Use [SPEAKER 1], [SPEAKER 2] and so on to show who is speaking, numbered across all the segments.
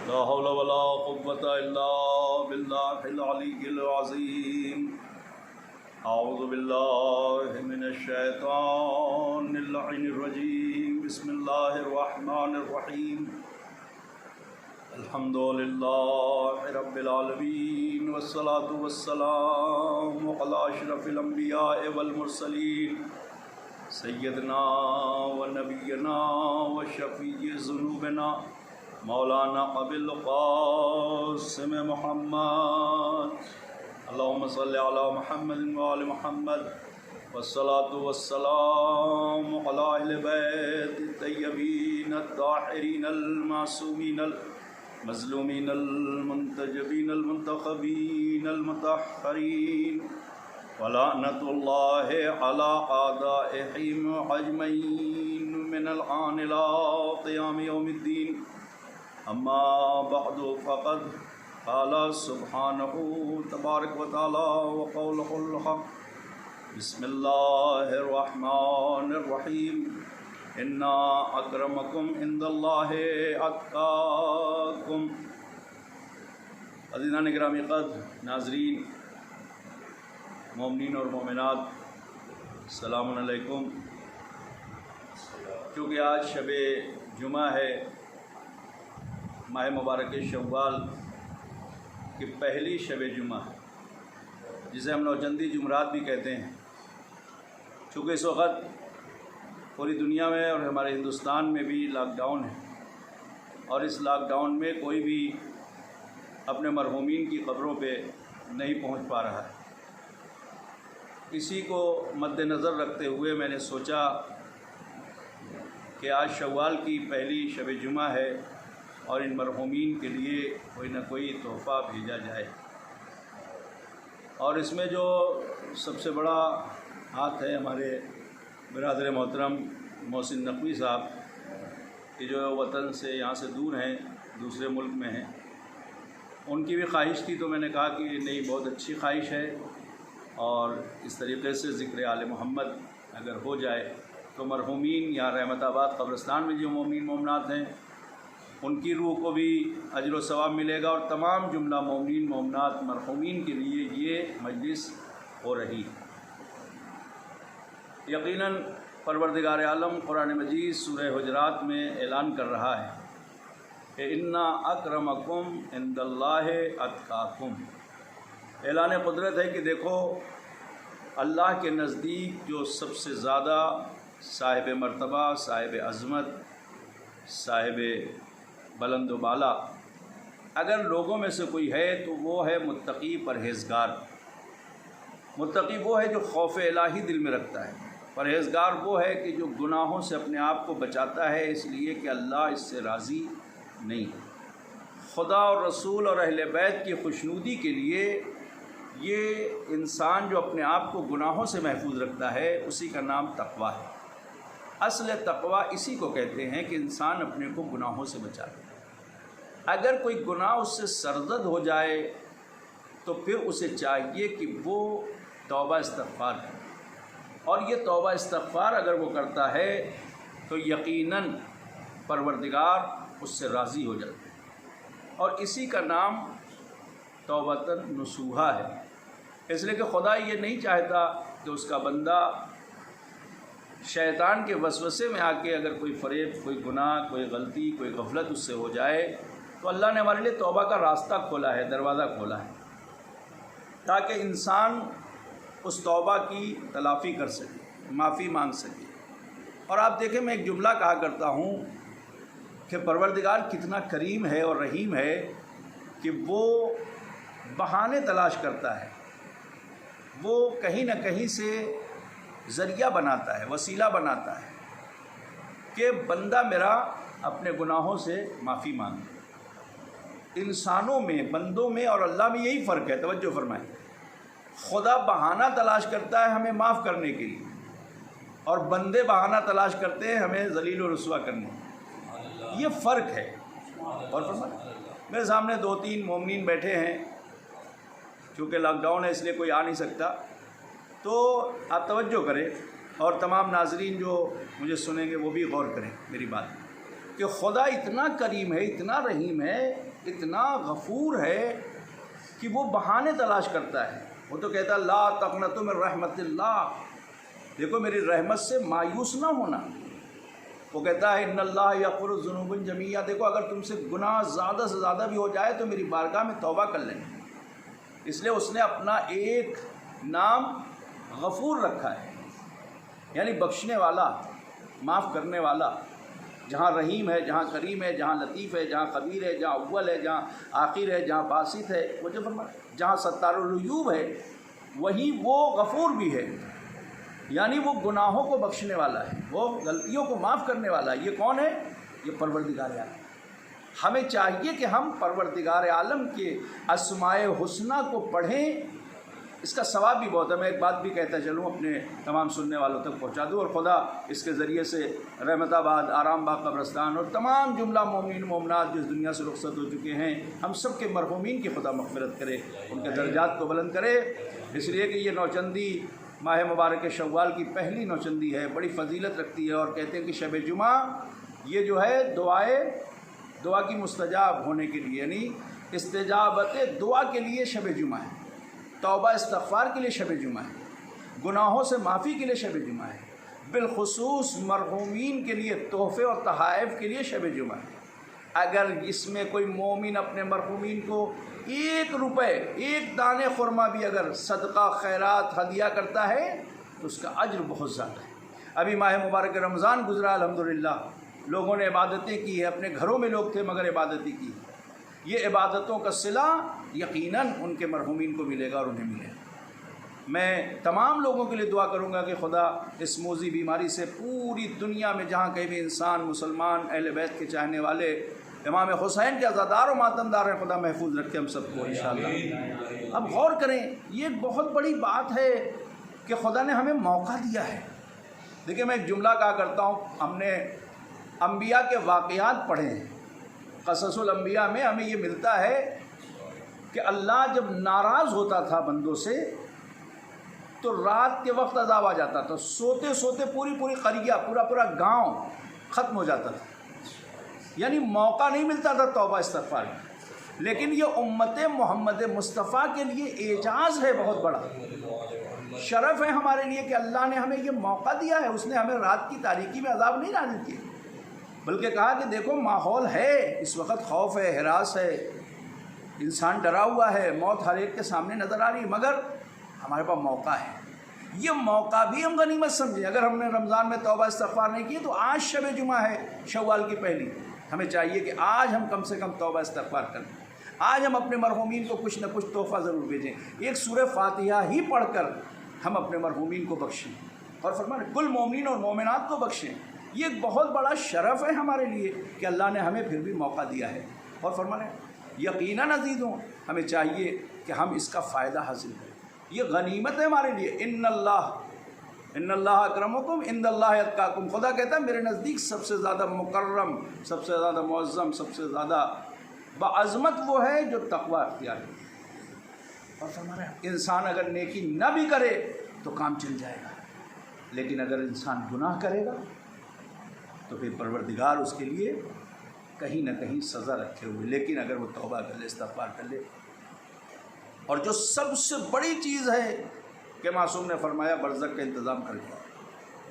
[SPEAKER 1] لا حول ولا قوة إلا بالله العلي العظيم. أعوذ بالله من الشيطان اللعين الرجيم. بسم الله الرحمن الرحيم. الحمد لله رب العالمين والصلاة والسلام على أشرف الأنبياء والمرسلين سيدنا ونبينا وشفيع ذنوبنا مولانا أبي القاسم محمد. اللهم صل على محمد وآل محمد والصلاة والسلام على أهل بيت الطيبين الطاهرين المعصومين المظلومين المنتجبين المنتخبين المطهرين ولعنة الله على أعدائهم أجمعين من الآن إلى قيام يوم الدين. أما بعد فقد قال سبحانه تبارك وتعالى وقوله الحق. بسم الله الرحمن الرحيم. إن أكرمكم عند الله أتقاكم. عزیزان گرامی قدر، ناظرین، مومنین اور مومنات، السلام علیکم. کیونکہ آج شب جمعہ ہے، ماہ مبارک شوال کی پہلی شب جمعہ ہے، جسے ہم نوچندی جمعرات بھی کہتے ہیں. چونکہ اس وقت پوری دنیا میں اور ہمارے ہندوستان میں بھی لاک ڈاؤن ہے، اور اس لاک ڈاؤن میں کوئی بھی اپنے مرحومین کی قبروں پہ نہیں پہنچ پا رہا ہے. اسی کو مد نظر رکھتے ہوئے میں نے سوچا کہ آج شوال کی پہلی شب جمعہ ہے اور ان مرحومین کے لیے کوئی نہ کوئی تحفہ بھیجا جائے. اور اس میں جو سب سے بڑا ہاتھ ہے ہمارے برادر محترم محسن نقوی صاحب، کہ جو وطن سے یہاں سے دور ہیں، دوسرے ملک میں ہیں. ان کی بھی خواہش تھی، تو میں نے کہا کہ نہیں، بہت اچھی خواہش ہے، اور اس طریقے سے ذکر آل محمد اگر ہو جائے تو مرحومین یا رحمت آباد قبرستان میں جو مومنین مومنات ہیں ان کی روح کو بھی اجر و ثواب ملے گا، اور تمام جملہ مومنین مومنات مرحومین کے لیے یہ مجلس ہو رہی. یقیناً پروردگار عالم قرآن مجید سورہ حجرات میں اعلان کر رہا ہے کہ انا اکرمکم عند اللہ اتقاکم. اعلان قدرت ہے کہ دیکھو، اللہ کے نزدیک جو سب سے زیادہ صاحب مرتبہ، صاحب عظمت، صاحب بلند و بالا اگر لوگوں میں سے کوئی ہے تو وہ ہے متقی، پرہیزگار. متقی وہ ہے جو خوف الہی دل میں رکھتا ہے. پرہیزگار وہ ہے کہ جو گناہوں سے اپنے آپ کو بچاتا ہے، اس لیے کہ اللہ اس سے راضی نہیں. خدا اور رسول اور اہل بیت کی خوشنودی کے لیے یہ انسان جو اپنے آپ کو گناہوں سے محفوظ رکھتا ہے، اسی کا نام تقویٰ ہے. اصل تقویٰ اسی کو کہتے ہیں کہ انسان اپنے کو گناہوں سے بچائے. اگر کوئی گناہ اس سے سرزد ہو جائے تو پھر اسے چاہیے کہ وہ توبہ استغفار کرے، اور یہ توبہ استغفار اگر وہ کرتا ہے تو یقیناً پروردگار اس سے راضی ہو جاتا ہے، اور اسی کا نام توبۃ نصوحہ ہے. اس لیے کہ خدا یہ نہیں چاہتا کہ اس کا بندہ شیطان کے وسوسے میں آ کے اگر کوئی فریب، کوئی گناہ، کوئی غلطی، کوئی غفلت اس سے ہو جائے، تو اللہ نے ہمارے لیے توبہ کا راستہ کھولا ہے، دروازہ کھولا ہے، تاکہ انسان اس توبہ کی تلافی کر سکے، معافی مانگ سکے. اور آپ دیکھیں، میں ایک جملہ کہا کرتا ہوں کہ پروردگار کتنا کریم ہے اور رحیم ہے کہ وہ بہانے تلاش کرتا ہے، وہ کہیں نہ کہیں سے ذریعہ بناتا ہے، وسیلہ بناتا ہے کہ بندہ میرا اپنے گناہوں سے معافی مانگے. انسانوں میں، بندوں میں اور اللہ میں یہی فرق ہے. توجہ فرمائیں، خدا بہانہ تلاش کرتا ہے ہمیں معاف کرنے کے لیے، اور بندے بہانہ تلاش کرتے ہیں ہمیں ذلیل و رسوا کرنے. یہ فرق ہے. اور فرمائیں، میرے سامنے 2-3 مومنین بیٹھے ہیں، چونکہ لاک ڈاؤن ہے اس لیے کوئی آ نہیں سکتا، تو آپ توجہ کریں، اور تمام ناظرین جو مجھے سنیں گے وہ بھی غور کریں میری بات. کہ خدا اتنا کریم ہے، اتنا رحیم ہے، اتنا غفور ہے کہ وہ بہانے تلاش کرتا ہے۔ وہ تو کہتا ہے لا تقنطوا من رحمت اللہ، دیکھو میری رحمت سے مایوس نہ ہونا۔ وہ کہتا ہے ان اللہ یغفر الذنوب جميعا، دیکھو اگر تم سے گناہ زیادہ سے زیادہ بھی ہو جائے تو میری بارگاہ میں توبہ کر لیں۔ اس لیے اس نے اپنا ایک نام غفور رکھا ہے، یعنی بخشنے والا، معاف کرنے والا۔ جہاں رحیم ہے، جہاں کریم ہے، جہاں لطیف ہے، جہاں خبیر ہے، جہاں اول ہے، جہاں آخر ہے، جہاں باسط ہے، وہ جو جہاں ستار العیوب ہے وہیں وہ غفور بھی ہے، یعنی وہ گناہوں کو بخشنے والا ہے، وہ غلطیوں کو معاف کرنے والا ہے۔ یہ کون ہے؟ یہ پروردگار عالم۔ ہمیں چاہیے کہ ہم پروردگار عالم کے اسماء حسنہ کو پڑھیں، اس کا ثواب بھی بہت ہے۔ میں ایک بات بھی کہتا چلوں، اپنے تمام سننے والوں تک پہنچا دوں، اور خدا اس کے ذریعے سے رحمت آباد، آرام باغ قبرستان اور تمام جملہ مومنین مومنات جو اس دنیا سے رخصت ہو چکے ہیں، ہم سب کے مرحومین کی خدا مغفرت کرے، ان کے درجات کو بلند کرے۔ اس لیے کہ یہ نوچندی ماہ مبارک شوال کی پہلی نوچندی ہے، بڑی فضیلت رکھتی ہے، اور کہتے ہیں کہ شب جمعہ یہ جو ہے دعا کی مستجاب ہونے کے لیے، یعنی استجابت دعا کے لیے شب جمعہ ہے، توبہ استغفار کے لیے شب جمعہ ہے، گناہوں سے معافی کے لیے شب جمعہ ہے، بالخصوص مرحومین کے لیے تحفے اور تحائف کے لیے شب جمعہ ہے۔ اگر اس میں کوئی مومن اپنے مرحومین کو 1 روپے، 1 دانے خرما بھی اگر صدقہ خیرات ہدیہ کرتا ہے تو اس کا اجر بہت زیادہ ہے۔ ابھی ماہ مبارک رمضان گزرا، الحمدللہ لوگوں نے عبادتیں کی ہے، اپنے گھروں میں لوگ تھے مگر عبادتیں کی۔ یہ عبادتوں کا صلہ یقیناً ان کے مرحومین کو ملے گا اور انہیں ملے گا۔ میں تمام لوگوں کے لیے دعا کروں گا کہ خدا اس موذی بیماری سے پوری دنیا میں جہاں کہیں بھی انسان، مسلمان، اہل بیت کے چاہنے والے، امام حسین کے عزادار و ماتمدار ہیں، خدا محفوظ رکھے ہم سب کو انشاءاللہ۔ اب غور کریں، یہ ایک بہت بڑی بات ہے کہ خدا نے ہمیں موقع دیا ہے۔ دیکھیں میں ایک جملہ کہا کرتا ہوں، ہم نے انبیاء کے واقعات پڑھے ہیں، قصص الانبیاء میں ہمیں یہ ملتا ہے کہ اللہ جب ناراض ہوتا تھا بندوں سے تو رات کے وقت عذاب آ جاتا تھا، سوتے سوتے پوری قریہ، پورا گاؤں ختم ہو جاتا تھا، یعنی موقع نہیں ملتا تھا توبہ استغفار کا۔ لیکن یہ امت محمد مصطفیٰ کے لیے اعجاز ہے، بہت بڑا شرف ہے ہمارے لیے کہ اللہ نے ہمیں یہ موقع دیا ہے۔ اس نے ہمیں رات کی تاریکی میں عذاب نہیں نازل کیا، بلکہ کہا کہ دیکھو ماحول ہے، اس وقت خوف ہے، ہراس ہے، انسان ڈرا ہوا ہے، موت ہر ایک کے سامنے نظر آ رہی ہے، مگر ہمارے پاس موقع ہے۔ یہ موقع بھی ہم غنیمت سمجھیں۔ اگر ہم نے رمضان میں توبہ استغفار نہیں کی تو آج شب جمعہ ہے، شوال کی پہلی، ہمیں چاہیے کہ آج ہم کم سے کم توبہ استغفار کریں، آج ہم اپنے مرحومین کو کچھ نہ کچھ تحفہ ضرور بھیجیں، ایک سورہ فاتحہ ہی پڑھ کر ہم اپنے مرحومین کو بخشیں، اور فرمایا کل مومنین اور مومنات کو بخشیں۔ یہ ایک بہت بڑا شرف ہے ہمارے لیے کہ اللہ نے ہمیں پھر بھی موقع دیا ہے، اور فرمایا یقیناً عزیزوں ہمیں چاہیے کہ ہم اس کا فائدہ حاصل کریں، یہ غنیمت ہے ہمارے لیے۔ ان اللہ اکرمکم عند اللہ اتقاکم، خدا کہتا ہے میرے نزدیک سب سے زیادہ مکرم، سب سے زیادہ معظم، سب سے زیادہ بعظمت وہ ہے جو تقوی اختیار کرے۔ اور فرمایا انسان اگر نیکی نہ بھی کرے تو کام چل جائے گا، لیکن اگر انسان گناہ کرے گا تو پھر پروردگار اس کے لیے کہیں نہ کہیں سزا رکھے ہوئے، لیکن اگر وہ توبہ کر لے، استغفار کر لے۔ اور جو سب سے بڑی چیز ہے کہ معصوم نے فرمایا برزخ کا انتظام کر دیا۔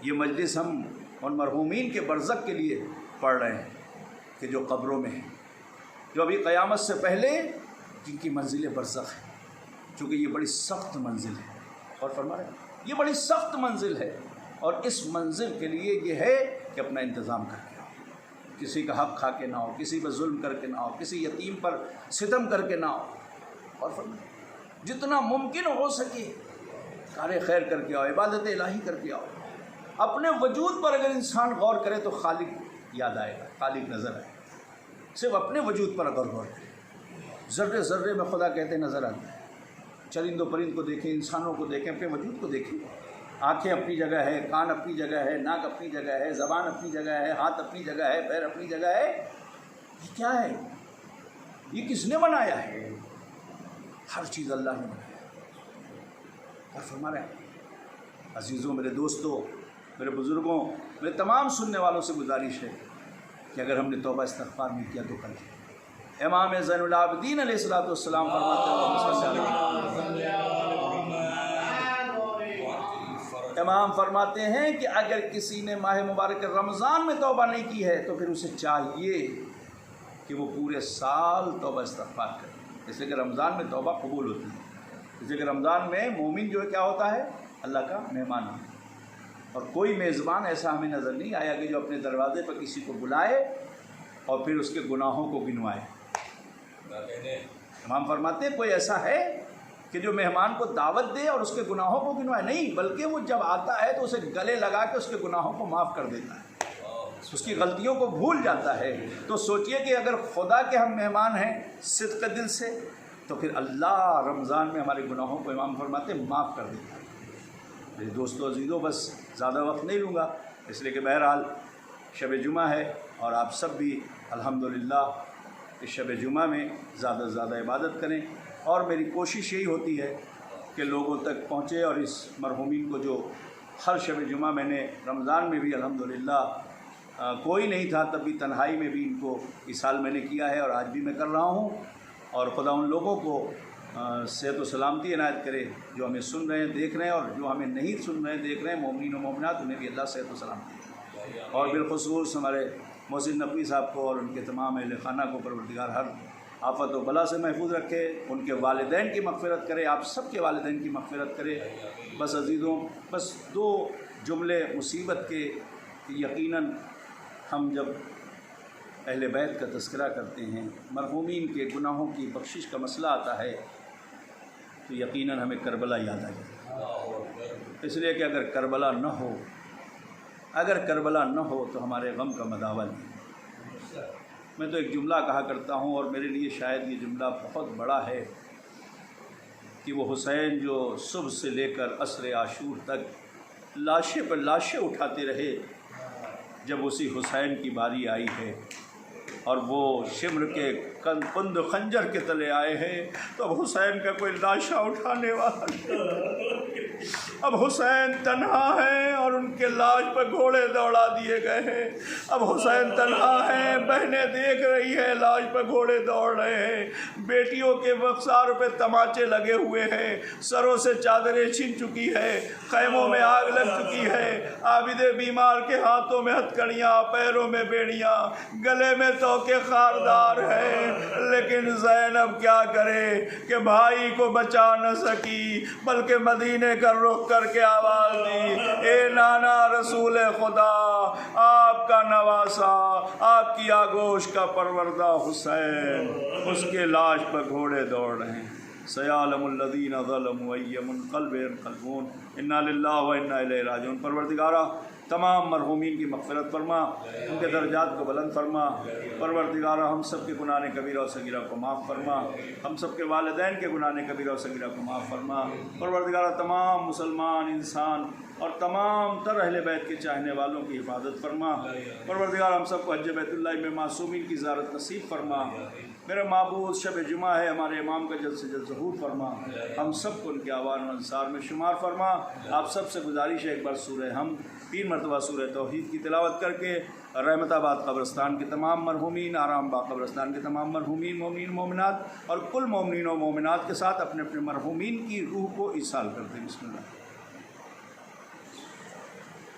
[SPEAKER 1] یہ مجلس ہم ان مرحومین کے برزخ کے لیے پڑھ رہے ہیں کہ جو قبروں میں ہیں، جو ابھی قیامت سے پہلے جن کی منزل برزخ ہے، چونکہ یہ بڑی سخت منزل ہے، اور فرما رہے ہیں یہ بڑی سخت منزل ہے، اور اس منزل کے لیے یہ ہے کہ اپنا انتظام کر کے آؤ، کسی کا حق کھا کے نہ ہو، کسی پر ظلم کر کے نہ ہو، کسی یتیم پر ستم کر کے نہ ہو، اور فرمایا جتنا ممکن ہو سکے کار خیر کر کے آؤ، عبادت الہی کر کے آؤ۔ اپنے وجود پر اگر انسان غور کرے تو خالق یاد آئے گا، خالق نظر آئے گا۔ صرف اپنے وجود پر اگر غور کرے، ذرے ذرے میں خدا کہتے نظر آتا ہے۔ چرند و پرند کو دیکھیں، انسانوں کو دیکھیں، اپنے وجود کو دیکھیں۔ آنکھیں اپنی جگہ ہے، کان اپنی جگہ ہے، ناک اپنی جگہ ہے، زبان اپنی جگہ ہے، ہاتھ اپنی جگہ ہے، پیر اپنی جگہ ہے۔ یہ کیا ہے؟ یہ کس نے بنایا ہے؟ ہر چیز اللہ نے بنایا۔ اور فرما رہے ہیں عزیزوں، میرے دوستوں، میرے بزرگوں، میرے تمام سننے والوں سے گزارش ہے کہ اگر ہم نے توبہ استغفار نہیں کیا تو کل امام زین العابدین علیہ السلام فرماتے ہیں کہ اگر کسی نے ماہ مبارک رمضان میں توبہ نہیں کی ہے تو پھر اسے چاہیے کہ وہ پورے سال توبہ استغفار کرے، اس لیے کہ رمضان میں توبہ قبول ہوتی ہے، اس لیے کہ رمضان میں مومن جو ہے کیا ہوتا ہے، اللہ کا مہمان ہے، اور کوئی میزبان ایسا ہمیں نظر نہیں آیا کہ جو اپنے دروازے پر کسی کو بلائے اور پھر اس کے گناہوں کو گنوائے۔ امام فرماتے ہیں کوئی ایسا ہے کہ جو مہمان کو دعوت دے اور اس کے گناہوں کو گنوائے؟ نہیں، بلکہ وہ جب آتا ہے تو اسے گلے لگا کے اس کے گناہوں کو معاف کر دیتا ہے، اس کی غلطیوں کو بھول جاتا ہے۔ تو سوچئے کہ اگر خدا کے ہم مہمان ہیں صدق دل سے تو پھر اللہ رمضان میں ہمارے گناہوں کو امام فرماتے ہیں معاف کر دیتا ہے۔ میرے دوستو عزیزو، بس زیادہ وقت نہیں لوں گا، اس لیے کہ بہرحال شب جمعہ ہے اور آپ سب بھی الحمدللہ اس شب جمعہ میں زیادہ سے زیادہ عبادت کریں، اور میری کوشش یہی ہوتی ہے کہ لوگوں تک پہنچے، اور اس مرحومین کو جو ہر شب جمعہ میں نے رمضان میں بھی الحمدللہ کوئی نہیں تھا تب بھی تنہائی میں بھی ان کو اس سال میں نے کیا ہے اور آج بھی میں کر رہا ہوں، اور خدا ان لوگوں کو صحت و سلامتی عنایت کرے جو ہمیں سن رہے ہیں دیکھ رہے ہیں، اور جو ہمیں نہیں سن رہے ہیں دیکھ رہے ہیں مومنین و مومنات، انہیں بھی اللہ صحت و سلامتی دے، اور بالخصوص ہمارے محسن نقوی صاحب کو اور ان کے تمام اہل خانہ کو پروردگار ہر آفت و بلا سے محفوظ رکھے، ان کے والدین کی مغفرت کرے، آپ سب کے والدین کی مغفرت کرے۔ بس عزیزوں، بس دو جملے مصیبت کے، یقیناً ہم جب اہل بیت کا تذکرہ کرتے ہیں، مرحومین کے گناہوں کی بخشش کا مسئلہ آتا ہے تو یقیناً ہمیں کربلا یاد آ جاتا ہے، اس لیے کہ اگر کربلا نہ ہو تو ہمارے غم کا مداوع نہیں۔ میں تو ایک جملہ کہا کرتا ہوں، اور میرے لیے شاید یہ جملہ بہت بڑا ہے، کہ وہ حسین جو صبح سے لے کر عصر عاشور تک لاشیں پر لاشیں اٹھاتے رہے، جب اسی حسین کی باری آئی ہے اور وہ شمر کے کند خنجر کے تلے آئے ہیں، تو اب حسین کا کوئی لاشا اٹھانے والا نہیں، اب حسین تنہا ہے اور ان کے لاش پر گھوڑے دوڑا دیے گئے ہیں، اب حسین تنہا ہے، بہنیں دیکھ رہی ہیں لاش پر گھوڑے دوڑ رہے ہیں، بیٹیوں کے وخساروں پہ تماچے لگے ہوئے ہیں، سروں سے چادریں چھن چکی ہے، خیموں میں آگ لگ چکی ہے، عابد بیمار کے ہاتھوں میں ہتھکڑیاں، پیروں میں بیڑیاں، گلے میں توکے خاردار ہے، لیکن زینب کیا کرے کہ بھائی کو بچا نہ سکی، بلکہ مدینے کا رخ کر کے آواز دی، اے نانا رسول خدا، آپ کا نواسا، آپ کی آگوش کا پروردہ حسین، اس کے لاش پر گھوڑے دوڑ رہے ہیں۔ سیعلم الذین ظلموا ای منقلب ینقلبون، انا للہ و انا الیہ راجعون۔ پروردگارہ تمام مرحومین کی مغفرت فرما، ان کے درجات کو بلند فرما، پروردگارہ ہم سب کے گناہ کبیرہ و صغیرہ کو معاف فرما، ہم سب کے والدین کے گناہ کبیرہ و صغیرہ کو معاف فرما، پروردگارہ تمام مسلمان انسان اور تمام تر اہل بیت کے چاہنے والوں کی حفاظت فرما، پروردگار ہم سب کو حج بیت اللہ میں معصومین کی زیارت نصیب فرما۔ میرے معبود شب جمعہ ہے، ہمارے امام کا جلد سے جلد ظہور فرما، ہم سب کو ان کے آوان و انصار میں شمار فرما۔ آپ سب سے گزارش ہے ایک بار سورہ ہم 3 مرتبہ سورہ توحید کی تلاوت کر کے رحمت آباد قبرستان کے تمام مرحومین، آرام باغ قبرستان کے تمام مرحومین مومنین مومنات اور کل مومنین و مومنات کے ساتھ اپنے اپنے مرحومین کی روح کو ایصال کرتے ہیں۔ بسم اللہ۔